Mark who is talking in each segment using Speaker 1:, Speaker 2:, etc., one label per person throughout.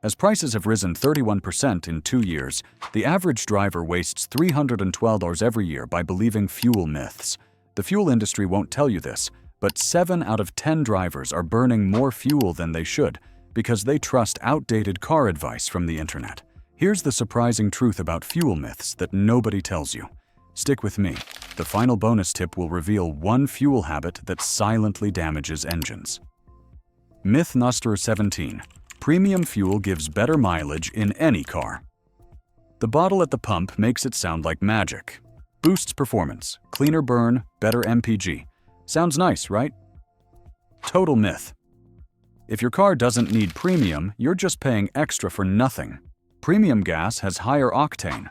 Speaker 1: As prices have risen 31% in 2 years, the average driver wastes $312 every year by believing fuel myths. The fuel industry won't tell you this, but 7 out of 10 drivers are burning more fuel than they should because they trust outdated car advice from the internet. Here's the surprising truth about fuel myths that nobody tells you. Stick with me. The final bonus tip will reveal one fuel habit that silently damages engines. Myth number 17. Premium fuel gives better mileage in any car. The bottle at the pump makes it sound like magic. Boosts performance, cleaner burn, better MPG. Sounds nice, right? Total myth. If your car doesn't need premium, you're just paying extra for nothing. Premium gas has higher octane.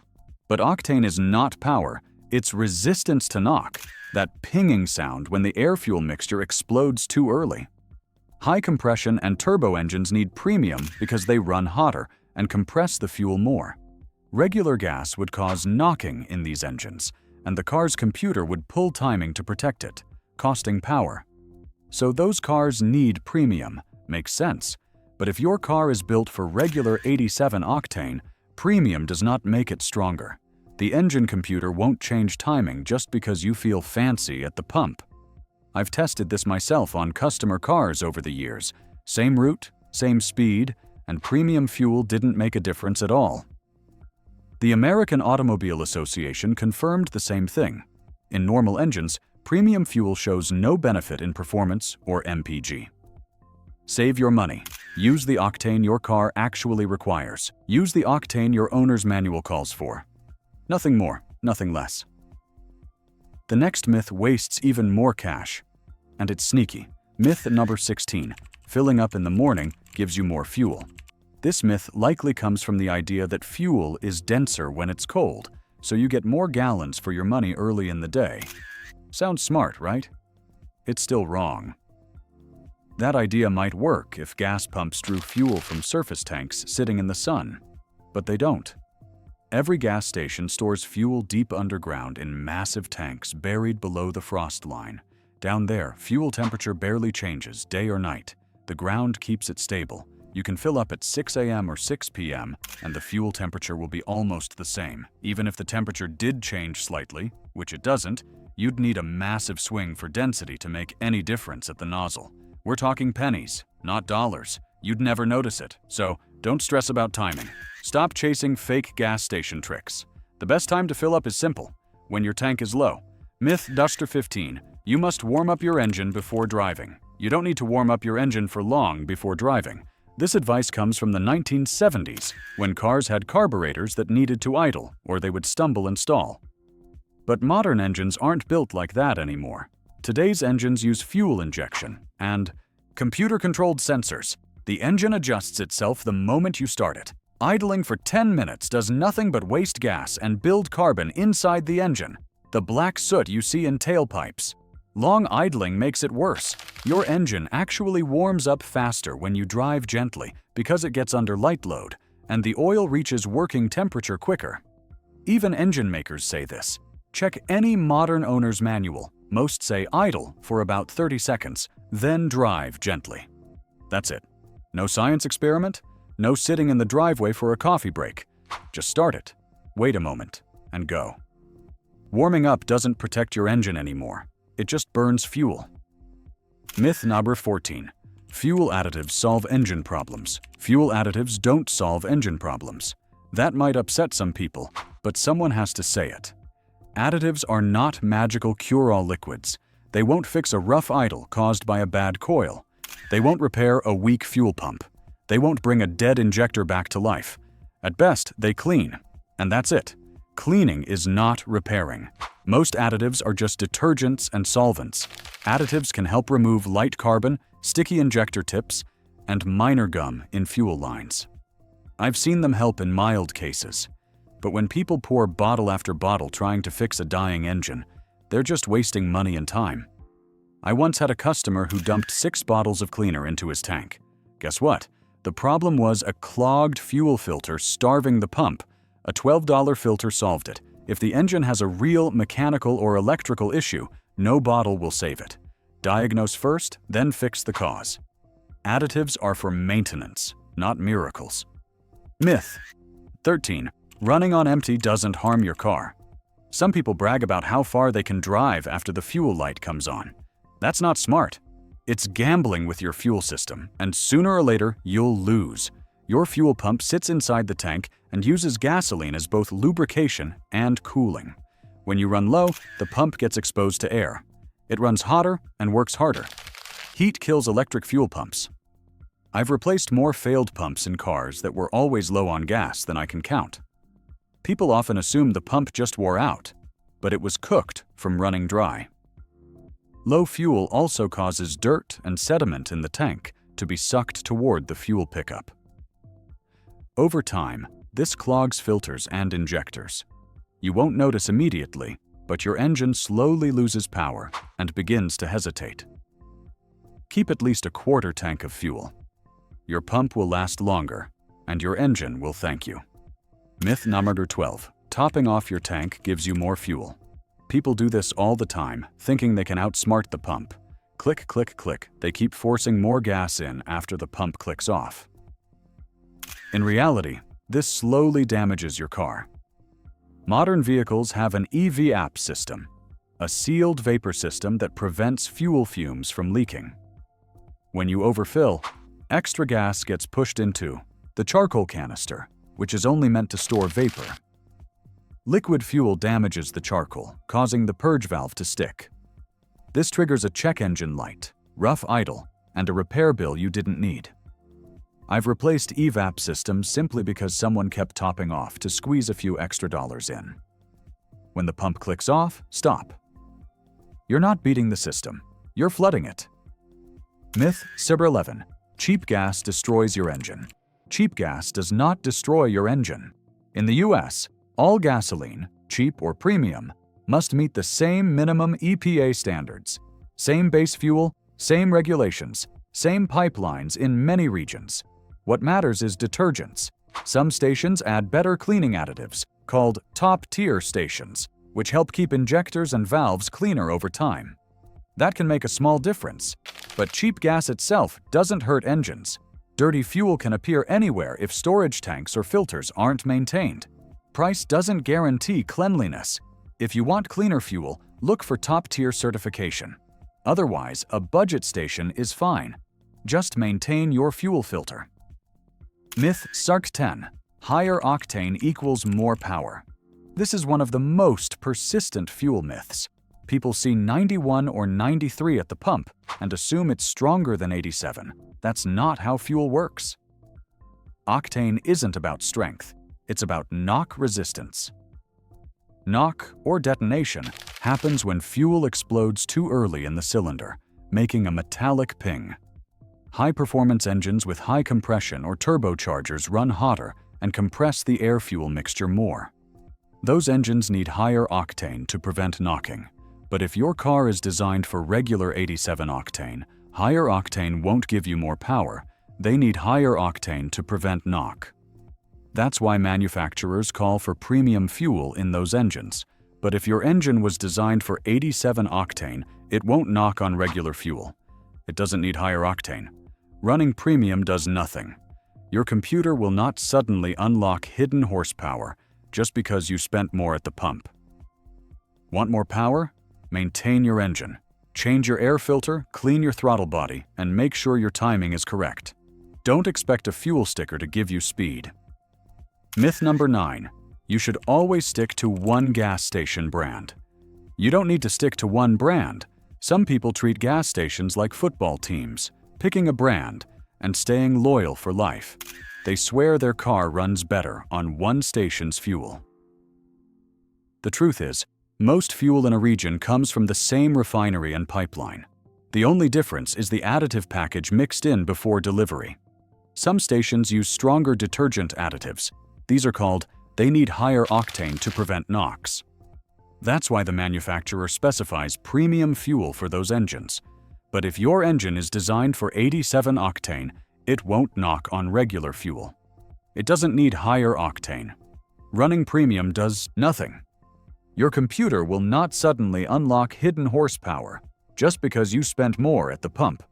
Speaker 1: But octane is not power, it's resistance to knock, that pinging sound when the air-fuel mixture explodes too early. High compression and turbo engines need premium because they run hotter and compress the fuel more. Regular gas would cause knocking in these engines, and the car's computer would pull timing to protect it, costing power. So those cars need premium. Makes sense. But if your car is built for regular 87 octane, premium does not make it stronger. The engine computer won't change timing just because you feel fancy at the pump. I've tested this myself on customer cars over the years. Same route, same speed, and premium fuel didn't make a difference at all. The American Automobile Association confirmed the same thing. In normal engines, premium fuel shows no benefit in performance or MPG. Save your money. Use the octane your car actually requires. Use the octane your owner's manual calls for. Nothing more, nothing less. The next myth wastes even more cash. And it's sneaky. Myth number 16. Filling up in the morning gives you more fuel. This myth likely comes from the idea that fuel is denser when it's cold, so you get more gallons for your money early in the day. Sounds smart, right? It's still wrong. That idea might work if gas pumps drew fuel from surface tanks sitting in the sun, but they don't. Every gas station stores fuel deep underground in massive tanks buried below the frost line. Down there, fuel temperature barely changes day or night. The ground keeps it stable. You can fill up at 6 a.m. or 6 p.m., and the fuel temperature will be almost the same. Even if the temperature did change slightly, which it doesn't, you'd need a massive swing for density to make any difference at the nozzle. We're talking pennies, not dollars. You'd never notice it, so don't stress about timing. Stop chasing fake gas station tricks. The best time to fill up is simple, when your tank is low. Myth number 15. You must warm up your engine before driving. You don't need to warm up your engine for long before driving. This advice comes from the 1970s, when cars had carburetors that needed to idle, or they would stumble and stall. But modern engines aren't built like that anymore. Today's engines use fuel injection and computer-controlled sensors. The engine adjusts itself the moment you start it. Idling for 10 minutes does nothing but waste gas and build carbon inside the engine, the black soot you see in tailpipes. Long idling makes it worse. Your engine actually warms up faster when you drive gently because it gets under light load, and the oil reaches working temperature quicker. Even engine makers say this. Check any modern owner's manual. Most say idle for about 30 seconds, then drive gently. That's it. No science experiment, no sitting in the driveway for a coffee break. Just start it, wait a moment, and go. Warming up doesn't protect your engine anymore. It just burns fuel. Myth number 14. Fuel additives solve engine problems. Fuel additives don't solve engine problems. That might upset some people, but someone has to say it. Additives are not magical cure-all liquids. They won't fix a rough idle caused by a bad coil. They won't repair a weak fuel pump. They won't bring a dead injector back to life. At best, they clean. And that's it. Cleaning is not repairing. Most additives are just detergents and solvents. Additives can help remove light carbon, sticky injector tips, and minor gum in fuel lines. I've seen them help in mild cases. But when people pour bottle after bottle trying to fix a dying engine, they're just wasting money and time. I once had a customer who dumped 6 bottles of cleaner into his tank. Guess what? The problem was a clogged fuel filter starving the pump. A $12 filter solved it. If the engine has a real mechanical or electrical issue, no bottle will save it. Diagnose first, then fix the cause. Additives are for maintenance, not miracles. Myth 13. Running on empty doesn't harm your car. Some people brag about how far they can drive after the fuel light comes on. That's not smart. It's gambling with your fuel system, and sooner or later, you'll lose. Your fuel pump sits inside the tank and uses gasoline as both lubrication and cooling. When you run low, the pump gets exposed to air. It runs hotter and works harder. Heat kills electric fuel pumps. I've replaced more failed pumps in cars that were always low on gas than I can count. People often assume the pump just wore out, but it was cooked from running dry. Low fuel also causes dirt and sediment in the tank to be sucked toward the fuel pickup. Over time, this clogs filters and injectors. You won't notice immediately, but your engine slowly loses power and begins to hesitate. Keep at least a quarter tank of fuel. Your pump will last longer, and your engine will thank you. Myth number 12. Topping off your tank gives you more fuel. People do this all the time, thinking they can outsmart the pump. Click, click, click. They keep forcing more gas in after the pump clicks off. In reality, this slowly damages your car. Modern vehicles have an EVAP system, a sealed vapor system that prevents fuel fumes from leaking. When you overfill, extra gas gets pushed into the charcoal canister, which is only meant to store vapor. Liquid fuel damages the charcoal, causing the purge valve to stick. This triggers a check engine light, rough idle, and a repair bill you didn't need. I've replaced EVAP systems simply because someone kept topping off to squeeze a few extra dollars in. When the pump clicks off, stop. You're not beating the system, you're flooding it. Myth number 11. Cheap gas destroys your engine. Cheap gas does not destroy your engine. In the US, all gasoline, cheap or premium, must meet the same minimum EPA standards. Same base fuel, same regulations, same pipelines in many regions. What matters is detergents. Some stations add better cleaning additives, called top-tier stations, which help keep injectors and valves cleaner over time. That can make a small difference, but cheap gas itself doesn't hurt engines. Dirty fuel can appear anywhere if storage tanks or filters aren't maintained. Price doesn't guarantee cleanliness. If you want cleaner fuel, look for top-tier certification. Otherwise, a budget station is fine. Just maintain your fuel filter. Myth number 10. Higher octane equals more power. This is one of the most persistent fuel myths. People see 91 or 93 at the pump and assume it's stronger than 87. That's not how fuel works. Octane isn't about strength. It's about knock resistance. Knock, or detonation, happens when fuel explodes too early in the cylinder, making a metallic ping. High-performance engines with high compression or turbochargers run hotter and compress the air-fuel mixture more. Those engines need higher octane to prevent knocking. But if your car is designed for regular 87 octane, higher octane won't give you more power. They need higher octane to prevent knock. That's why manufacturers call for premium fuel in those engines. But if your engine was designed for 87 octane, it won't knock on regular fuel. It doesn't need higher octane. Running premium does nothing. Your computer will not suddenly unlock hidden horsepower just because you spent more at the pump. Want more power? Maintain your engine. Change your air filter, clean your throttle body, and make sure your timing is correct. Don't expect a fuel sticker to give you speed. Myth number 9. You should always stick to one gas station brand. You don't need to stick to one brand. Some people treat gas stations like football teams, picking a brand and staying loyal for life. They swear their car runs better on one station's fuel. The truth is, most fuel in a region comes from the same refinery and pipeline. The only difference is the additive package mixed in before delivery. Some stations use stronger detergent additives. These are called, they need higher octane to prevent knocks. That's why the manufacturer specifies premium fuel for those engines. But if your engine is designed for 87 octane, it won't knock on regular fuel. It doesn't need higher octane. Running premium does nothing. Your computer will not suddenly unlock hidden horsepower just because you spent more at the pump.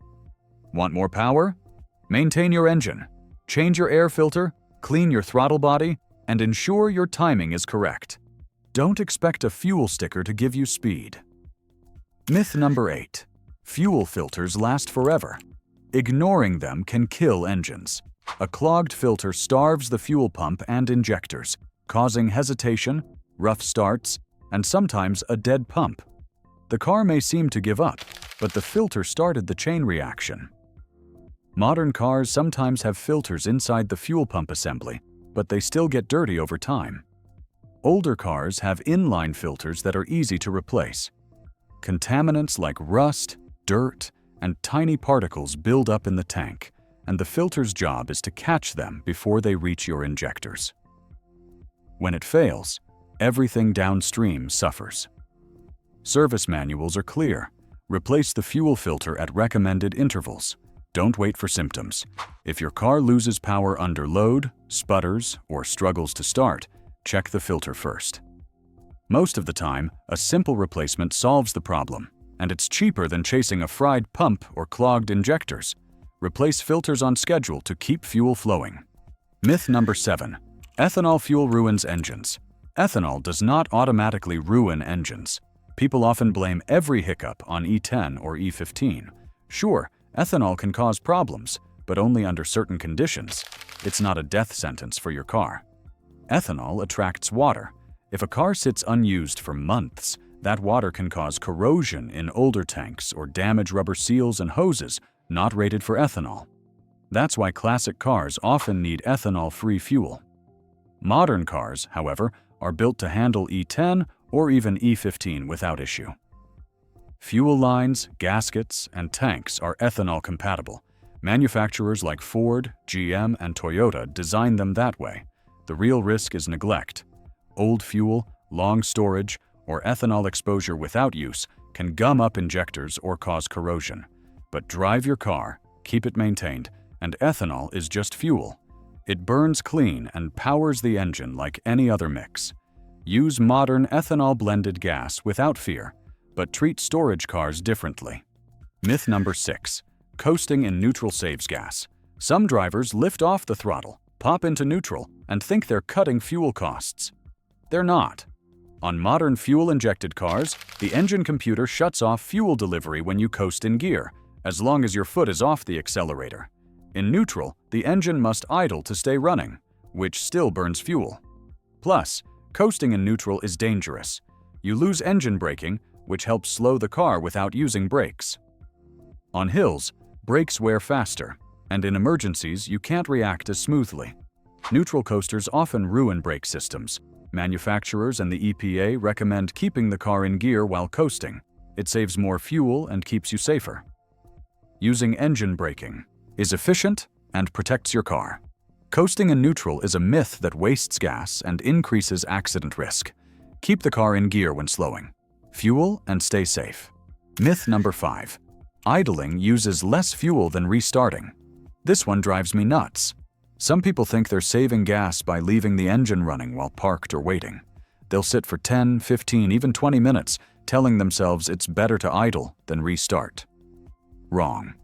Speaker 1: Want more power? Maintain your engine. Change your air filter, Clean your throttle body and ensure your timing is correct. Don't expect a fuel sticker to give you speed. Myth number 8. Fuel filters last forever. Ignoring them can kill engines. A clogged filter starves the fuel pump and injectors, causing hesitation, rough starts, and sometimes a dead pump. The car may seem to give up, but the filter started the chain reaction. Modern cars sometimes have filters inside the fuel pump assembly, but they still get dirty over time. Older cars have inline filters that are easy to replace. Contaminants like rust, dirt, and tiny particles build up in the tank, and the filter's job is to catch them before they reach your injectors. When it fails, everything downstream suffers. Service manuals are clear. Replace the fuel filter at recommended intervals. Don't wait for symptoms. If your car loses power under load, sputters, or struggles to start, check the filter first. Most of the time, a simple replacement solves the problem, and it's cheaper than chasing a fried pump or clogged injectors. Replace filters on schedule to keep fuel flowing. Myth number 7. Ethanol fuel ruins engines. Ethanol does not automatically ruin engines. People often blame every hiccup on E10 or E15. Sure, ethanol can cause problems, but only under certain conditions. It's not a death sentence for your car. Ethanol attracts water. If a car sits unused for months, that water can cause corrosion in older tanks or damage rubber seals and hoses not rated for ethanol. That's why classic cars often need ethanol-free fuel. Modern cars, however, are built to handle E10 or even E15 without issue. Fuel lines, gaskets, and tanks are ethanol compatible. Manufacturers like Ford, GM, and Toyota design them that way. The real risk is neglect. Old fuel, long storage, or ethanol exposure without use can gum up injectors or cause corrosion. But drive your car, keep it maintained, and ethanol is just fuel. It burns clean and powers the engine like any other mix. Use modern ethanol-blended gas without fear, but treat storage cars differently. Myth number 6. Coasting in neutral saves gas. Some drivers lift off the throttle, pop into neutral, and think they're cutting fuel costs. They're not. On modern fuel-injected cars, the engine computer shuts off fuel delivery when you coast in gear, as long as your foot is off the accelerator. In neutral, the engine must idle to stay running, which still burns fuel. Plus, coasting in neutral is dangerous. You lose engine braking, which helps slow the car without using brakes. On hills, brakes wear faster, and in emergencies, you can't react as smoothly. Neutral coasters often ruin brake systems. Manufacturers and the EPA recommend keeping the car in gear while coasting. It saves more fuel and keeps you safer. Using engine braking is efficient and protects your car. Coasting in neutral is a myth that wastes gas and increases accident risk. Keep the car in gear when slowing. Fuel and stay safe. Myth number 5. Idling uses less fuel than restarting. This one drives me nuts. Some people think they're saving gas by leaving the engine running while parked or waiting. They'll sit for 10, 15, even 20 minutes, telling themselves it's better to idle than restart. Wrong.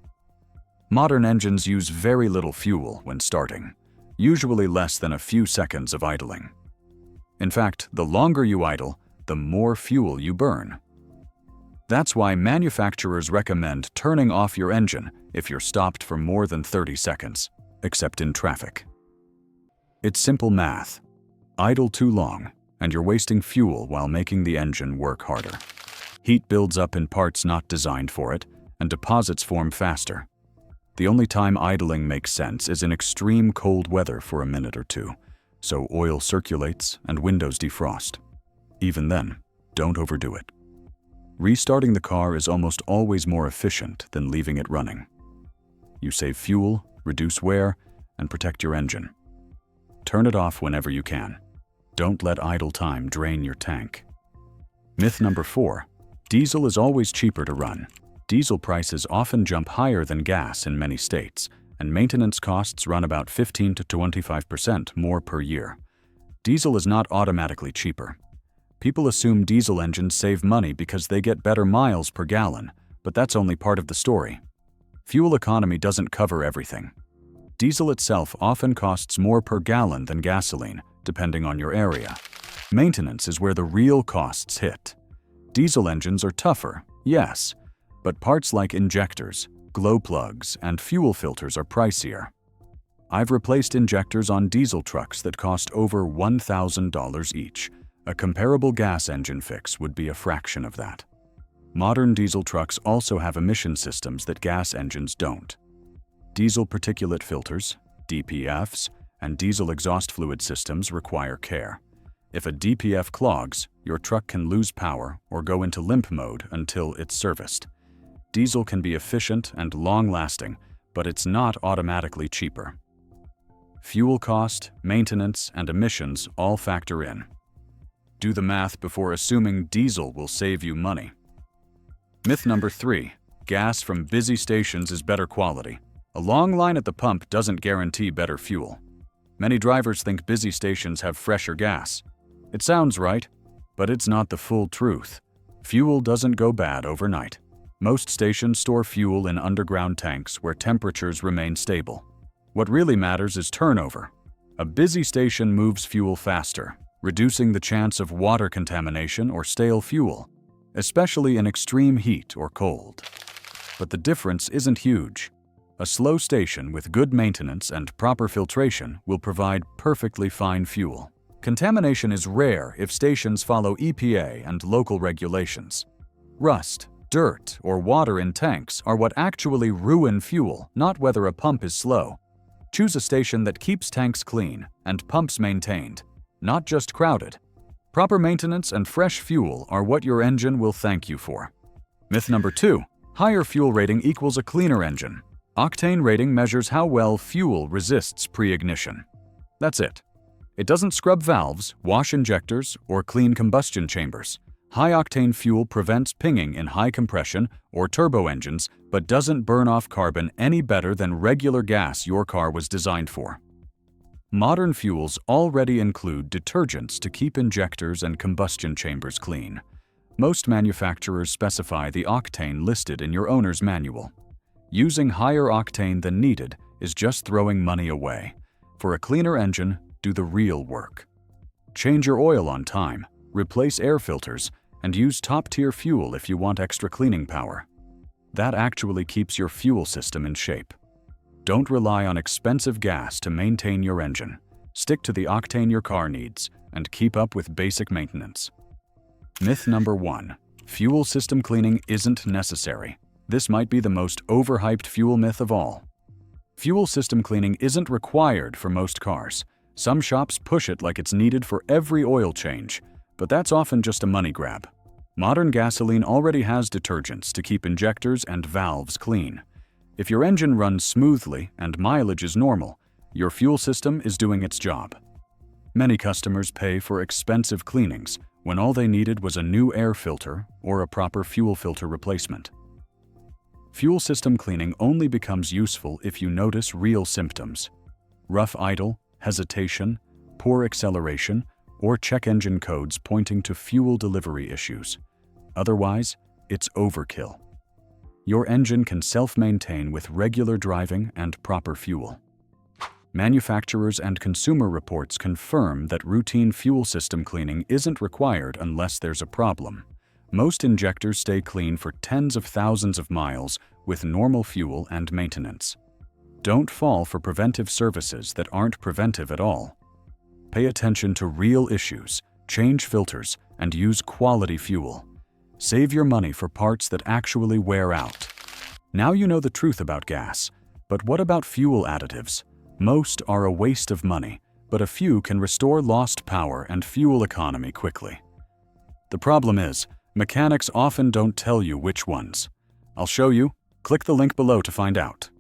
Speaker 1: Modern engines use very little fuel when starting, usually less than a few seconds of idling. In fact, the longer you idle, the more fuel you burn. That's why manufacturers recommend turning off your engine if you're stopped for more than 30 seconds, except in traffic. It's simple math. Idle too long, and you're wasting fuel while making the engine work harder. Heat builds up in parts not designed for it, and deposits form faster. The only time idling makes sense is in extreme cold weather for a minute or two, so oil circulates and windows defrost. Even then, don't overdo it. Restarting the car is almost always more efficient than leaving it running. You save fuel, reduce wear, and protect your engine. Turn it off whenever you can. Don't let idle time drain your tank. Myth number 4. Diesel is always cheaper to run. Diesel prices often jump higher than gas in many states, and maintenance costs run about 15 to 25% more per year. Diesel is not automatically cheaper. People assume diesel engines save money because they get better miles per gallon, but that's only part of the story. Fuel economy doesn't cover everything. Diesel itself often costs more per gallon than gasoline, depending on your area. Maintenance is where the real costs hit. Diesel engines are tougher, yes, but parts like injectors, glow plugs, and fuel filters are pricier. I've replaced injectors on diesel trucks that cost over $1,000 each. A comparable gas engine fix would be a fraction of that. Modern diesel trucks also have emission systems that gas engines don't. Diesel particulate filters, DPFs, and diesel exhaust fluid systems require care. If a DPF clogs, your truck can lose power or go into limp mode until it's serviced. Diesel can be efficient and long-lasting, but it's not automatically cheaper. Fuel cost, maintenance, and emissions all factor in. Do the math before assuming diesel will save you money. Myth number 3. Gas from busy stations is better quality. A long line at the pump doesn't guarantee better fuel. Many drivers think busy stations have fresher gas. It sounds right, but it's not the full truth. Fuel doesn't go bad overnight. Most stations store fuel in underground tanks where temperatures remain stable. What really matters is turnover. A busy station moves fuel faster, reducing the chance of water contamination or stale fuel, especially in extreme heat or cold. But the difference isn't huge. A slow station with good maintenance and proper filtration will provide perfectly fine fuel. Contamination is rare if stations follow EPA and local regulations. Rust, dirt, or water in tanks are what actually ruin fuel, not whether a pump is slow. Choose a station that keeps tanks clean and pumps maintained, not just crowded. Proper maintenance and fresh fuel are what your engine will thank you for. Myth number 2. Higher fuel rating equals a cleaner engine. Octane rating measures how well fuel resists pre-ignition. That's it. It doesn't scrub valves, wash injectors, or clean combustion chambers. High-octane fuel prevents pinging in high compression or turbo engines, but doesn't burn off carbon any better than regular gas your car was designed for. Modern fuels already include detergents to keep injectors and combustion chambers clean. Most manufacturers specify the octane listed in your owner's manual. Using higher octane than needed is just throwing money away. For a cleaner engine, do the real work. Change your oil on time, replace air filters, and use top-tier fuel if you want extra cleaning power. That actually keeps your fuel system in shape. Don't rely on expensive gas to maintain your engine. Stick to the octane your car needs and keep up with basic maintenance. Myth number 1. Fuel system cleaning isn't necessary. This might be the most overhyped fuel myth of all. Fuel system cleaning isn't required for most cars. Some shops push it like it's needed for every oil change, but that's often just a money grab. Modern gasoline already has detergents to keep injectors and valves clean. If your engine runs smoothly and mileage is normal, your fuel system is doing its job. Many customers pay for expensive cleanings when all they needed was a new air filter or a proper fuel filter replacement. Fuel system cleaning only becomes useful if you notice real symptoms: rough idle, hesitation, poor acceleration, or check engine codes pointing to fuel delivery issues. Otherwise, it's overkill. Your engine can self-maintain with regular driving and proper fuel. Manufacturers and consumer reports confirm that routine fuel system cleaning isn't required unless there's a problem. Most injectors stay clean for tens of thousands of miles with normal fuel and maintenance. Don't fall for preventive services that aren't preventive at all. Pay attention to real issues, change filters, and use quality fuel. Save your money for parts that actually wear out. Now you know the truth about gas, but what about fuel additives? Most are a waste of money, but a few can restore lost power and fuel economy quickly. The problem is, mechanics often don't tell you which ones. I'll show you. Click the link below to find out.